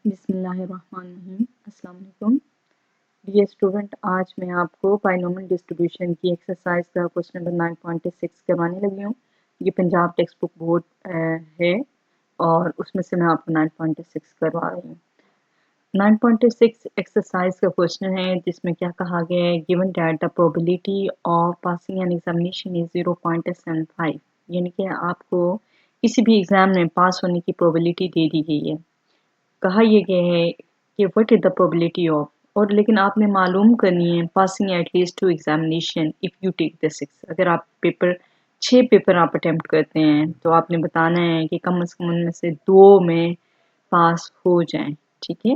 बिस्मिल्लाहिर्रहमानिर्रहीम। अस्सलाम वालेकुम। डियर स्टूडेंट, आज मैं आपको बाइनोमियल डिस्ट्रीब्यूशन की एक्सरसाइज का क्वेश्चन नंबर 9.6 करवाने लगी हूँ। ये पंजाब टेक्स्ट बुक बोर्ड है और उसमें से मैं आपको 9.6 करवा रही हूँ। 9.6 एक्सरसाइज का क्वेश्चन है जिसमें क्या कहा गया है, given that the probability of passing an examination is 0.75, यानी कि आपको किसी भी एग्जाम में पास होने की प्रोबेबिलिटी दे दी गई है। कहा यह गया है कि what is the probability of, और लेकिन आपने मालूम करनी है passing at least two examination if you take the 6। अगर आप 6 पेपर आप अटेम्प्ट करते हैं तो आपने बताना है कि कम से कम उनमें से 2 में पास हो जाएं। ठीक है,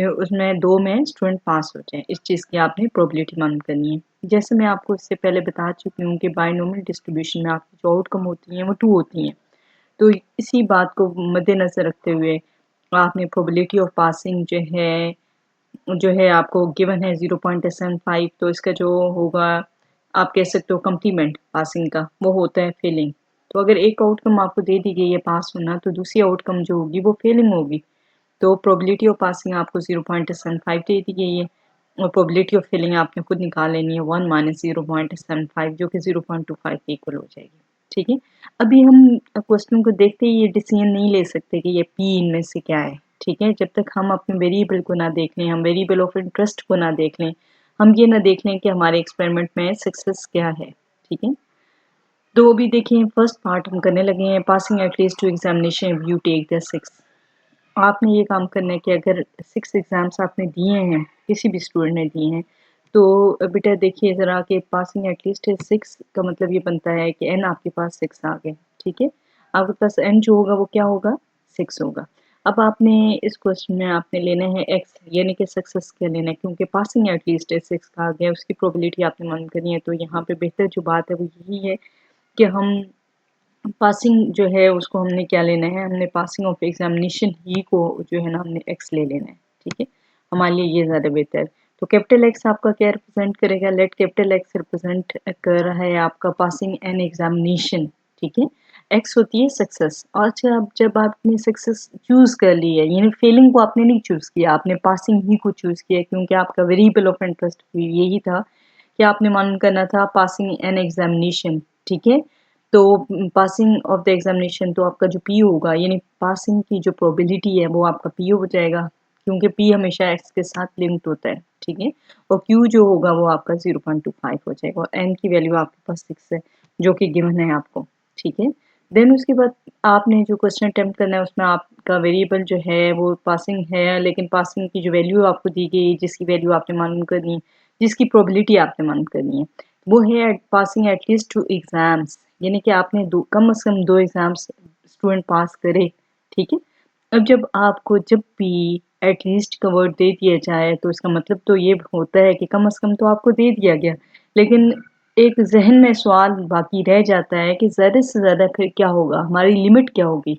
उसमें 2 में स्टूडेंट पास हो जाए, इस चीज़ की आपने प्रोबेबिलिटी मालूम करनी है। जैसे मैं आपको इससे पहले बता चुकी हूँ कि बाइनोमियल डिस्ट्रीब्यूशन में आपकी जो आउटकम होती हैं वो 2 होती हैं। तो इसी बात को मद्देनज़र रखते हुए आपने प्रोबेबिलिटी ऑफ पासिंग जो है आपको गिवन है 0.75, तो इसका जो होगा आप कह सकते हो कम्प्लीमेंट पासिंग का वो होता है फेलिंग। तो अगर एक आउटकम आपको दे दी गई है पास होना, तो दूसरी आउटकम जो होगी वो फेलिंग होगी। तो प्रोबेबिलिटी ऑफ पासिंग आपको 0.75 दे दी गई है और प्रोबेबिलिटी ऑफ फेलिंग आपने खुद निकाल लेनी है 1 माइनस 0.75, जो कि 0.25 के इक्वल हो जाएगी। ठीक है, अभी हम क्वेश्चन को देखते ही ये डिसीजन नहीं ले सकते कि ये पी इनमें से क्या है। ठीक है, जब तक हम अपने वेरिएबल को ना देख लें, हम वेरिएबल ऑफ इंटरेस्ट को ना देख लें, हम ये ना देख लें कि हमारे एक्सपेरिमेंट में सक्सेस क्या है। ठीक है, तो अभी देखिए फर्स्ट पार्ट हम करने लगे हैं, passing at least two examination you take the 6। आपने ये काम करना है कि अगर 6 एग्ज़ाम्स आपने दिए हैं, किसी भी स्टूडेंट ने दिए हैं, तो बेटा देखिए ज़रा कि पासिंग एटलीस्ट 6 का मतलब ये बनता है कि एन आपके पास 6 आ गए। ठीक है, आपके पास एन जो होगा वो क्या होगा, 6 होगा। अब आपने इस क्वेश्चन में आपने लेना है एक्स, यानी कि सक्सेस क्या लेना है, क्योंकि पासिंग एटलीस्ट 6 का आ गया, उसकी प्रोबेबिलिटी आपने मालूम करनी है। तो यहाँ पे बेहतर जो बात है वो यही है कि हम पासिंग जो है उसको हमने क्या लेना है, हमने पासिंग ऑफ एग्जामिनेशन ही को जो है ना हमने एक्स ले लेना है। ठीक है, हमारे लिए ये ज़्यादा बेहतर है। तो कैपिटल एक्स आपका क्या रिप्रेजेंट करेगा, लेट कैपिटल एक्स रिप्रेजेंट कर रहा है आपका पासिंग एन एग्जामिनेशन। ठीक है, एक्स होती है सक्सेस। और अच्छा, अब जब आपने सक्सेस चूज़ कर ली है, यानी फेलिंग को आपने नहीं चूज़ किया, आपने पासिंग ही को चूज़ किया, क्योंकि आपका वेरिएबल ऑफ इंटरेस्ट यही था कि आपने मालूम करना था पासिंग एन एग्जामिनेशन। ठीक है, तो पासिंग ऑफ द एग्जामिनेशन तो आपका जो पी होगा, यानी पासिंग की जो प्रोबेबिलिटी है वो आपका पी हो जाएगा, क्योंकि पी हमेशा एक्स के साथ लिंक्ड होता है। ठीक है, और क्यू जो होगा वो आपका 0.25 हो जाएगा, और एन की वैल्यू आपके पास 6 है जो कि गिवन है आपको। ठीक है, देन उसके बाद आपने जो क्वेश्चन अटेम्प्ट करना है उसमें आपका वेरिएबल जो है वो पासिंग है, लेकिन पासिंग की जो वैल्यू आपको दी गई, जिसकी वैल्यू आपने मालूम करनी है, जिसकी प्रोबेबिलिटी आपने मालूम करनी है, वो है पासिंग एटलीस्ट टू एग्जाम्स, यानी कि आपने कम से कम 2 एग्जाम्स स्टूडेंट पास करे। ठीक है, अब जब भी एटलीस्ट का वर्ड दे दिया जाए तो इसका मतलब तो ये होता है कि कम से कम तो आपको दे दिया गया, लेकिन एक जहन में सवाल बाकी रह जाता है कि ज़्यादा से ज़्यादा फिर क्या होगा, हमारी लिमिट क्या होगी,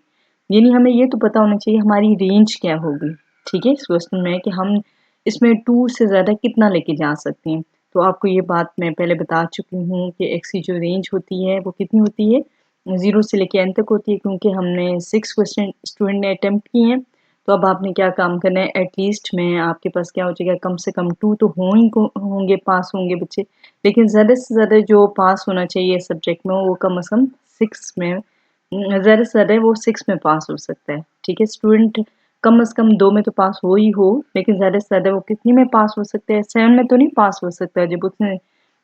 यानी हमें ये तो पता होना चाहिए हमारी रेंज क्या होगी। ठीक है, इस क्वेश्चन में कि हम इसमें 2 से ज़्यादा कितना लेके जा सकते हैं। तो आपको ये बात मैं पहले बता चुकी हूँ कि एक्स की जो रेंज होती है वो कितनी होती है, 0 से लेके एन तक होती है, क्योंकि हमने 6 क्वेश्चन स्टूडेंट ने अटेम्प्ट किए हैं। तो अब आपने क्या काम करना है, एटलीस्ट में आपके पास क्या हो जाएगा, कम से कम 2 तो होंगे, पास होंगे बच्चे, लेकिन ज़्यादा से ज़्यादा जो पास होना चाहिए सब्जेक्ट में वो कम से कम 6 में, ज़्यादा से ज़्यादा वो 6 में पास हो सकता है। ठीक है, स्टूडेंट कम से कम 2 में तो पास हो ही हो, लेकिन ज़्यादा से ज़्यादा वो कितनी में पास हो सकता है, 7 में तो नहीं पास हो सकता।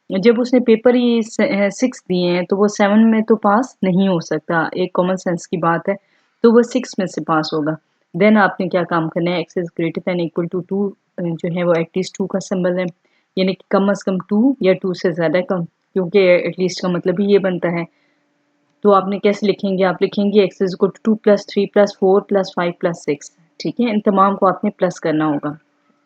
जब उसने पेपर ही 6 दिए हैं तो वो 7 में तो पास नहीं हो सकता, एक कॉमन सेंस की बात है। तो वो 6 में से पास होगा। देन आपने क्या काम करना है, X is greater than equal to 2 जो है वो एटलीस्ट 2 का सिंबल है, यानी कि कम से कम 2 या 2 से ज़्यादा कम, क्योंकि एटलीस्ट का मतलब ही ये बनता है। तो आपने कैसे लिखेंगे, आप लिखेंगे X is equal to 2 plus 3 plus 4 plus 5 plus 6। ठीक है, इन तमाम को आपने प्लस करना होगा।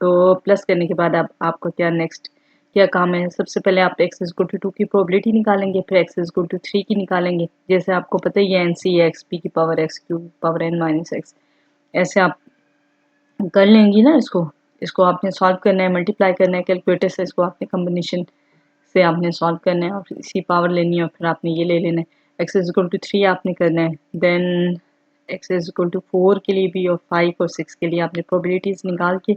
तो प्लस करने के बाद आपका क्या नेक्स्ट क्या काम है, सबसे पहले आप एक्स इज इक्वल टू 2 की प्रोबेबिलिटी निकालेंगे, फिर एक्स इज इक्वल टू 3 की निकालेंगे। जैसे आपको पता ही है, एन सी एक्स पी की power X cube power N minus X, ऐसे आप कर लेंगी ना। इसको इसको आपने सॉल्व करना है, मल्टीप्लाई करना है कैलकुलेटर से, इसको आपने कॉम्बिनेशन से आपने सॉल्व करना है और इसी पावर लेनी है, और फिर आपने ये ले लेना है, एक्स इज इक्वल टू 3 आपने करना है। Then x is equal to 4 के लिए भी और 5 और 6 के लिए आपने प्रोबेबिलिटीज निकाल के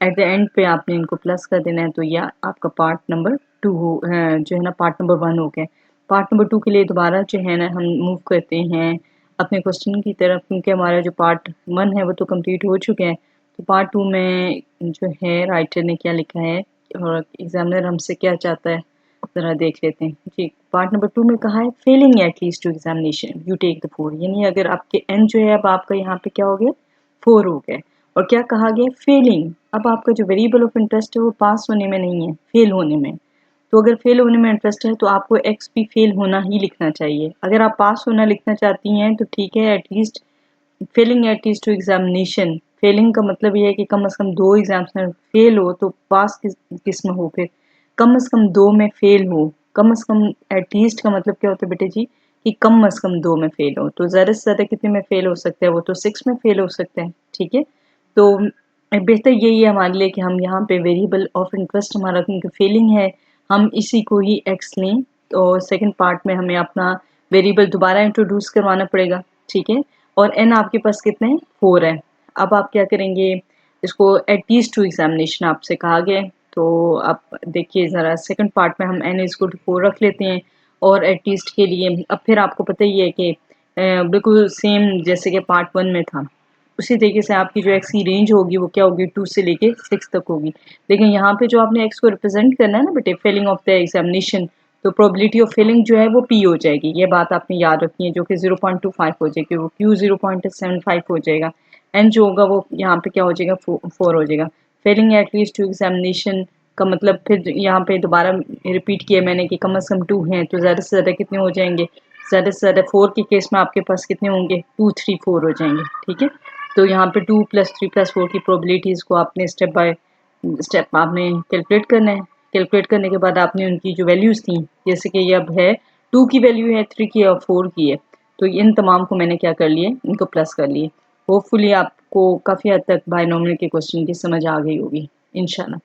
एट द एंड पे आपने इनको प्लस कर देना है। तो यह आपका पार्ट नंबर 2 जो है ना पार्ट नंबर 1 हो गया। पार्ट नंबर 2 के लिए दोबारा जो है ना हम मूव करते हैं अपने क्वेश्चन की तरफ, क्योंकि हमारा जो पार्ट 1 है वो तो कंप्लीट हो चुका है। तो पार्ट 2 में जो है राइटर ने क्या लिखा है और एग्जामिनर हमसे क्या चाहता है ज़रा देख लेते हैं। जी, पार्ट नंबर 2 में कहा है failing at least two examination you take the 4, यानी अगर आपके एन जो है अब आपका यहाँ पे क्या हो गया 4 हो गया। और क्या कहा गया फेलिंग, अब आपका जो वेरिएबल ऑफ इंटरेस्ट है वो पास होने में नहीं है, फेल होने में। तो अगर फेल होने में इंटरेस्ट है तो आपको एक्स भी फेल होना ही लिखना चाहिए। अगर आप पास होना लिखना चाहती हैं तो ठीक है, at least failing at least two examination. Failing का मतलब ये है कि कम से कम 2 एग्जाम्स में फेल हो तो पास किस में हो, फिर कम से कम 2 में फेल हो। कम से कम एटलीस्ट का मतलब क्या होता है बेटे जी कि कम से कम 2 में फेल हो। तो ज़्यादा से ज़्यादा कितने में फेल हो सकता है, वो तो 6 में फेल हो सकता है। ठीक है, तो बेहतर यही है हमारे लिए कि हम यहाँ पे वेरिएबल ऑफ इंटरेस्ट हमारा क्योंकि फेलिंग है, हम इसी को ही एक्स लें। तो सेकंड पार्ट में हमें अपना वेरिएबल दोबारा इंट्रोड्यूस करवाना पड़ेगा। ठीक है, और एन आपके पास कितने हैं 4 है। अब आप क्या करेंगे, इसको एटलीस्ट टू एग्जामिनेशन आपसे कहा गया है। तो आप देखिए ज़रा सेकंड पार्ट में हम एन इज़ टू 4 रख लेते हैं और एटलीस्ट के लिए अब फिर आपको पता ही है कि बिल्कुल सेम जैसे कि पार्ट 1 में था उसी तरीके से आपकी जो एक्स की रेंज होगी वो क्या होगी 2 से लेके 6 तक होगी। लेकिन यहाँ पे जो आपने एक्स को रिप्रेजेंट करना है ना बेटे फेलिंग ऑफ द एग्जामिनेशन, तो प्रोबेबिलिटी ऑफ फेलिंग जो है वो पी हो जाएगी। ये बात आपने याद रखनी है, जो कि 0.25 हो जाएगी, वो क्यू 0.75 हो जाएगा। एन जो होगा वो यहाँ पे क्या हो जाएगा 4 हो जाएगा। फेलिंग एटलीस्ट टू एग्जामिनेशन का मतलब फिर यहाँ पे दोबारा रिपीट किया मैंने कि कम से कम 2 हैं तो ज़्यादा से ज़्यादा कितने हो जाएंगे, ज़्यादा से ज़्यादा 4 के केस में आपके पास कितने होंगे 2 3 4 हो जाएंगे। ठीक है, तो यहाँ पे 2 + 3 + 4 की प्रोबेबिलिटीज़ को आपने स्टेप बाय स्टेप आपने कैलकुलेट करना है। कैलकुलेट करने के बाद आपने उनकी जो वैल्यूज़ थी, जैसे कि ये अब है 2 की वैल्यू है, 3 की है और 4 की है, तो इन तमाम को मैंने क्या कर लिए, इनको प्लस कर लिए। होपफुली आपको काफ़ी हद तक बायनॉमिनल के क्वेश्चन की समझ आ गई होगी इंशाल्लाह।